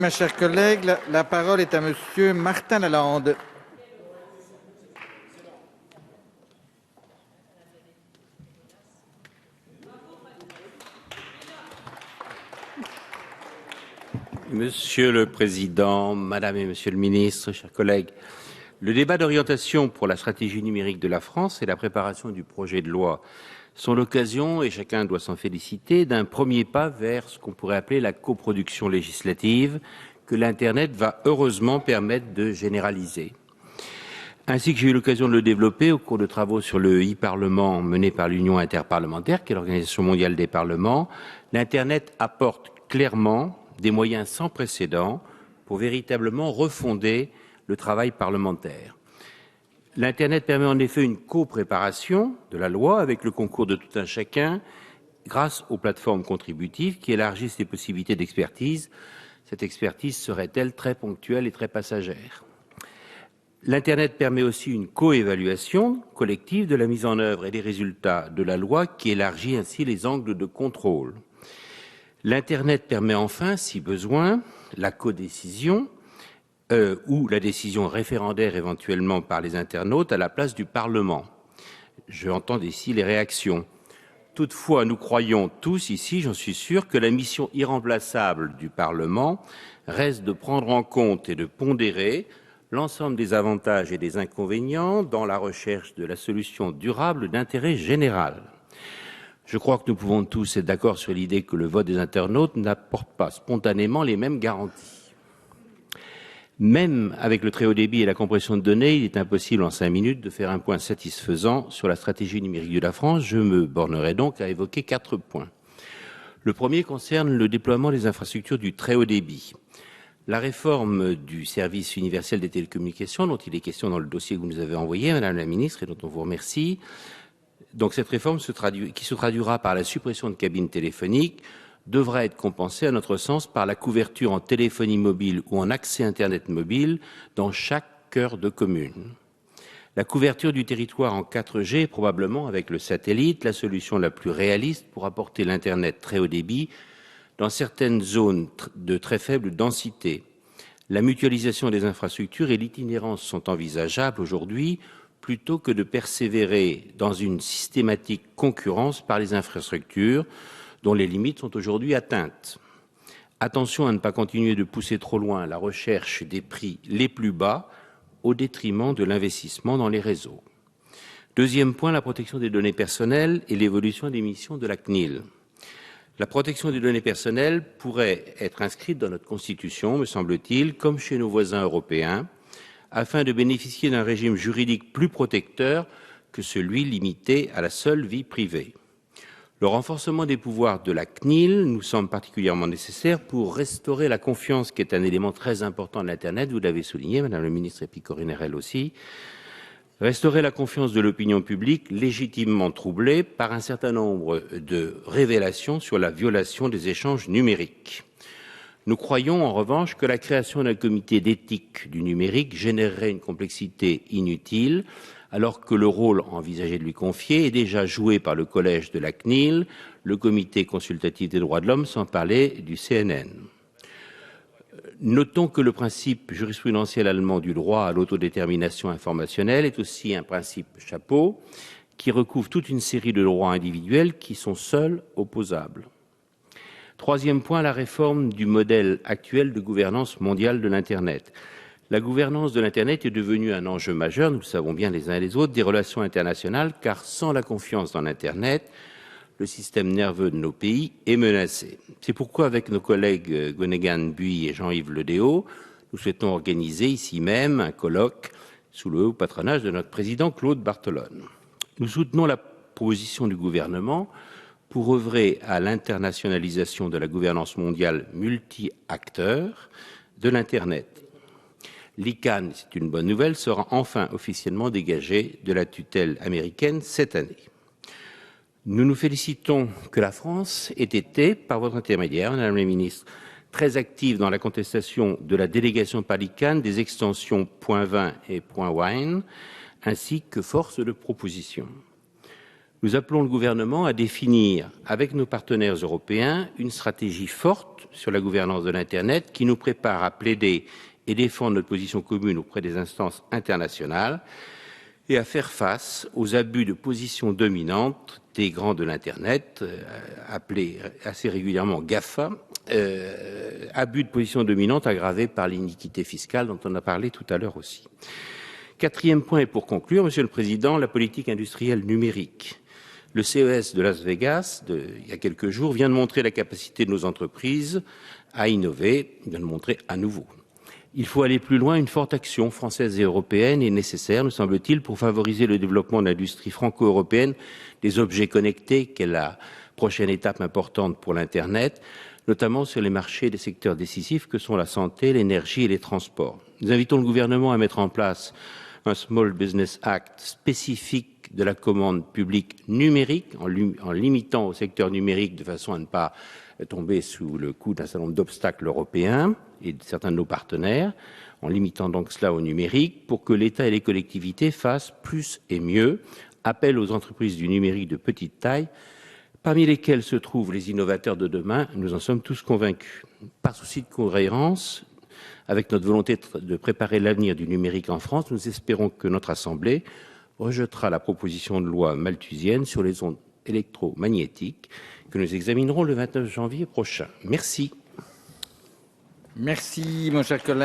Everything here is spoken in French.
Mes chers collègues, la parole est à Monsieur Martin Lalande. Monsieur le Président, Madame et Monsieur le Ministre, chers collègues, le débat d'orientation pour la stratégie numérique de la France et la préparation du projet de loi sont l'occasion, et chacun doit s'en féliciter, d'un premier pas vers ce qu'on pourrait appeler la coproduction législative que l'Internet va heureusement permettre de généraliser. Ainsi que j'ai eu l'occasion de le développer au cours de travaux sur le e-Parlement mené par l'Union interparlementaire, qui est l'Organisation mondiale des parlements, l'Internet apporte clairement des moyens sans précédent pour véritablement refonder le travail parlementaire. L'Internet permet en effet une co-préparation de la loi avec le concours de tout un chacun grâce aux plateformes contributives qui élargissent les possibilités d'expertise. Cette expertise serait-elle très ponctuelle et très passagère? L'Internet permet aussi une co-évaluation collective de la mise en œuvre et des résultats de la loi qui élargit ainsi les angles de contrôle. L'Internet permet enfin, si besoin, la codécision ou la décision référendaire éventuellement par les internautes à la place du Parlement. Je entends ici les réactions. Toutefois, nous croyons tous ici, j'en suis sûr, que la mission irremplaçable du Parlement reste de prendre en compte et de pondérer l'ensemble des avantages et des inconvénients dans la recherche de la solution durable d'intérêt général. Je crois que nous pouvons tous être d'accord sur l'idée que le vote des internautes n'apporte pas spontanément les mêmes garanties. Même avec le très haut débit et la compression de données, il est impossible en 5 minutes de faire un point satisfaisant sur la stratégie numérique de la France. Je me bornerai donc à évoquer 4 points. Le premier concerne le déploiement des infrastructures du très haut débit. La réforme du service universel des télécommunications, dont il est question dans le dossier que vous nous avez envoyé, Madame la Ministre, et dont on vous remercie. Donc cette réforme qui se traduira par la suppression de cabines téléphoniques devra être compensée, à notre sens, par la couverture en téléphonie mobile ou en accès Internet mobile dans chaque cœur de commune. La couverture du territoire en 4G est probablement, avec le satellite, la solution la plus réaliste pour apporter l'Internet très haut débit dans certaines zones de très faible densité. La mutualisation des infrastructures et l'itinérance sont envisageables aujourd'hui plutôt que de persévérer dans une systématique concurrence par les infrastructures dont les limites sont aujourd'hui atteintes. Attention à ne pas continuer de pousser trop loin la recherche des prix les plus bas au détriment de l'investissement dans les réseaux. Deuxième point, la protection des données personnelles et l'évolution des missions de la CNIL. La protection des données personnelles pourrait être inscrite dans notre Constitution, me semble-t-il, comme chez nos voisins européens, afin de bénéficier d'un régime juridique plus protecteur que celui limité à la seule vie privée. Le renforcement des pouvoirs de la CNIL nous semble particulièrement nécessaire pour restaurer la confiance, qui est un élément très important de l'Internet, vous l'avez souligné, Madame le Ministre, et puis Corinne Herel aussi. Restaurer la confiance de l'opinion publique légitimement troublée par un certain nombre de révélations sur la violation des échanges numériques. Nous croyons en revanche que la création d'un comité d'éthique du numérique générerait une complexité inutile, alors que le rôle envisagé de lui confier est déjà joué par le collège de la CNIL, le comité consultatif des droits de l'homme, sans parler du CNN. Notons que le principe jurisprudentiel allemand du droit à l'autodétermination informationnelle est aussi un principe chapeau qui recouvre toute une série de droits individuels qui sont seuls opposables. Troisième point, la réforme du modèle actuel de gouvernance mondiale de l'Internet. La gouvernance de l'Internet est devenue un enjeu majeur, nous le savons bien les uns et les autres, des relations internationales, car sans la confiance dans l'Internet, le système nerveux de nos pays est menacé. C'est pourquoi, avec nos collègues Gwenaëlle Buy et Jean-Yves Le Déaut, nous souhaitons organiser ici même un colloque sous le haut patronage de notre président Claude Barthelone. Nous soutenons la proposition du gouvernement pour œuvrer à l'internationalisation de la gouvernance mondiale multi-acteurs de l'Internet. L'ICANN, c'est une bonne nouvelle, sera enfin officiellement dégagé de la tutelle américaine cette année. Nous nous félicitons que la France ait été, par votre intermédiaire, Madame la Ministre, très active dans la contestation de la délégation par l'ICANN des extensions .20 et .wine, ainsi que force de proposition. Nous appelons le gouvernement à définir, avec nos partenaires européens, une stratégie forte sur la gouvernance de l'Internet qui nous prépare à plaider et défendre notre position commune auprès des instances internationales et à faire face aux abus de position dominante des grands de l'Internet, appelés assez régulièrement GAFA, abus de position dominante aggravés par l'iniquité fiscale dont on a parlé tout à l'heure aussi. Quatrième point, et pour conclure, Monsieur le Président, la politique industrielle numérique. Le CES de Las Vegas, il y a quelques jours, vient de montrer la capacité de nos entreprises à innover, vient de montrer à nouveau. Il faut aller plus loin, une forte action française et européenne est nécessaire, nous semble-t-il, pour favoriser le développement de l'industrie franco-européenne des objets connectés, qui est la prochaine étape importante pour l'Internet, notamment sur les marchés des secteurs décisifs que sont la santé, l'énergie et les transports. Nous invitons le gouvernement à mettre en place un Small Business Act spécifique de la commande publique numérique, en limitant au secteur numérique de façon à ne pas tomber sous le coup d'un certain nombre d'obstacles européens et de certains de nos partenaires, en limitant donc cela au numérique, pour que l'État et les collectivités fassent plus et mieux appel aux entreprises du numérique de petite taille, parmi lesquelles se trouvent les innovateurs de demain, nous en sommes tous convaincus. Par souci de cohérence, avec notre volonté de préparer l'avenir du numérique en France, nous espérons que notre Assemblée rejettera la proposition de loi malthusienne sur les ondes électromagnétiques que nous examinerons le 29 janvier prochain. Merci. Merci, mon cher collègue.